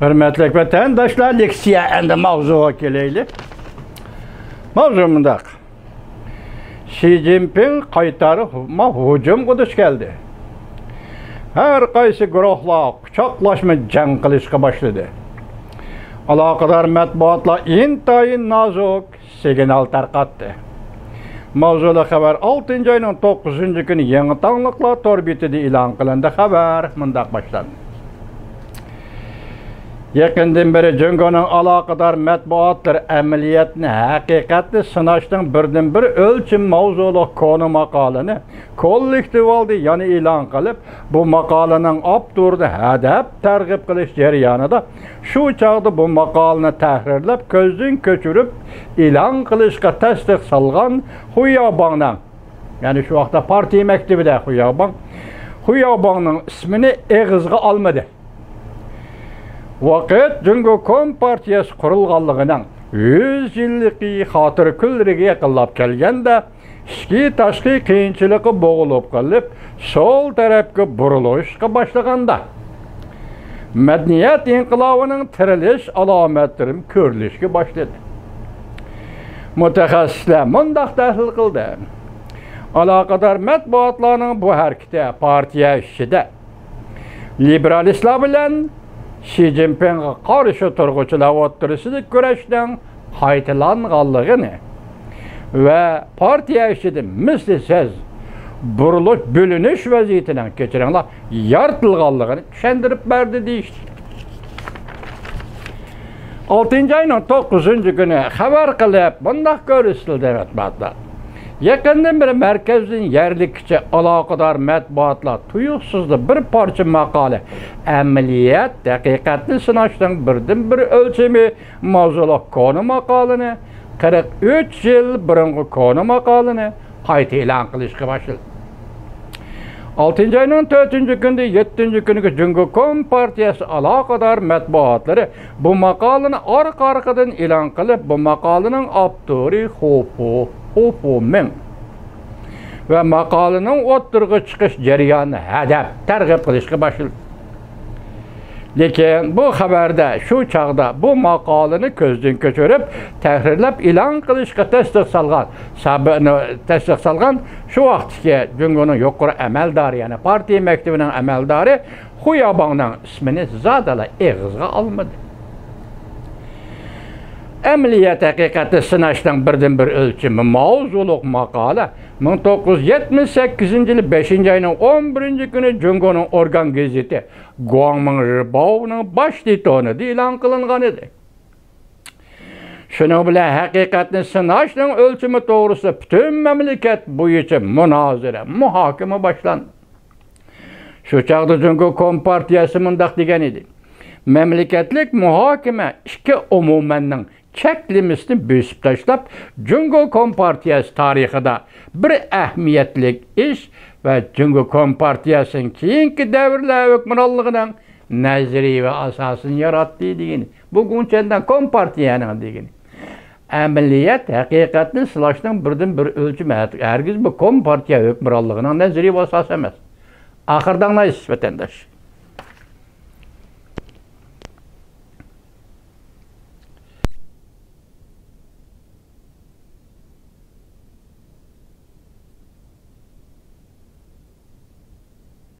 Hürmetlik vatandaşlar, leksiya endi mavzuga keleylik. Mavzu mundaq. Xi Jinping qaytarma hujum qilish keldi. Har qaysi guruhlar quchoqlashma jang qilishga boshladi. Aloqador matbuotlar intayin nozuk signal tarqatdi. Mavzuli xabar 6-oyning 9-kuni yangi tongliklar torbitida e'lon qilindi. Xabar mundaq boshlandi. Yakından beri Cungo'nun alakadar matbuatlar ameliyatını, haqiqatni sınashning birden bir ölçüm mavzulu konu makalını kollektiv oldu yani ilan qilib, bu maqalaning abturda hadab targ'ib qilish jarayonida shu chaqda bu maqolani tahrirlab, ko'zdan ko'chirib ilan qilishga tasdiq solgan Xuyabongdan, yani şu vaqtda partiya maktabida Xuyabongning ismini eg'izga olmadi. Vaqt Jungo Kompartiyasi qurilganligining 100 yillik xotir kulriga yaqinlab kelganda ichki tashqi qiyinchilikqa bo'g'ilib qolib, sol tarafga burilishga boshlaganda madaniyat inqilobining tirilish alomatlari ko'rilishga boshladi. Mutaxassislar mundaq tahlil qildi. Aloqador matbuotlarning bu harakati partiya ishida liberalistlar bilan Xi Jinping'e qarşı turg'uchilar o'rtasida kurashdan qaytalanganligini ve partiya ishida mislsiz burilish bo'linish vaziyatidan kechiringlar yoritilganligini tushuntirib berdi deyishdi. 6-oyning 9-kuni xabar qilib bundaq ko'rsatildi matbuotlar. Yakından beri merkezin yerlikçe alakadar matbuatlar tuyuksuzda bir parça makale ameliyat dakikatli sınavdan birden bir ölçümü mavzulu konu makalını 43 yıl burungi konu makalını qayta e'lon qilishga boshladi. 6-oyning 4-kunida 7-kuniga Jungo Kompartiyasi alakadar matbuotlari bu maqolani orqa-orqadan e'lon qilib, bu maqolaning avtori Hu Meng ve maqolaning o'ttirg'i chiqish jarayonini hadab targ'ib qilishga boshladi. Lekin bu xabarda shu chaqda bu maqolani ko'zdan ko'chirib, tahrirlab e'lon qilishga tasdiq solgan shu vaqtga Jungoning yuqori amaldori, yani partiya maktabining amaldori Xuyabongning ismini zodala eg'izga olmadi. Ameliyat haqiqati sınashning birden bir ölçümü mavzuluq maqola 1978 yılı 5-oyning 11-kuni Jungoning organ gazeti Guangming Ribao'ning bosh titonida e'lon qilingan edi. Shuning bilan haqiqatni sınashning ölçümü to'g'risida butun mamlakat bo'yicha munozara, muhokama boshlandi. Shu chaqda Jungo Kompartiyasi mundaq degan edi. Memleketlik muhokama ikki umumanning cheklimisini bösüp tashlab, Jungo Kompartiyasi tarixida bir ahamiyatli ish ve Jungo Kompartiyasining keyingi davrlar hukmronligining nazariy ve asosini yaratdi degani. Bugunchadan Kompartiyaning degani. Amaliyat haqiqatni silashning birdan bir ölçümü. Hergiz bu Kompartiya hukmronligining nazariy ve asosi emas. Axirdan naysiz vatandaş.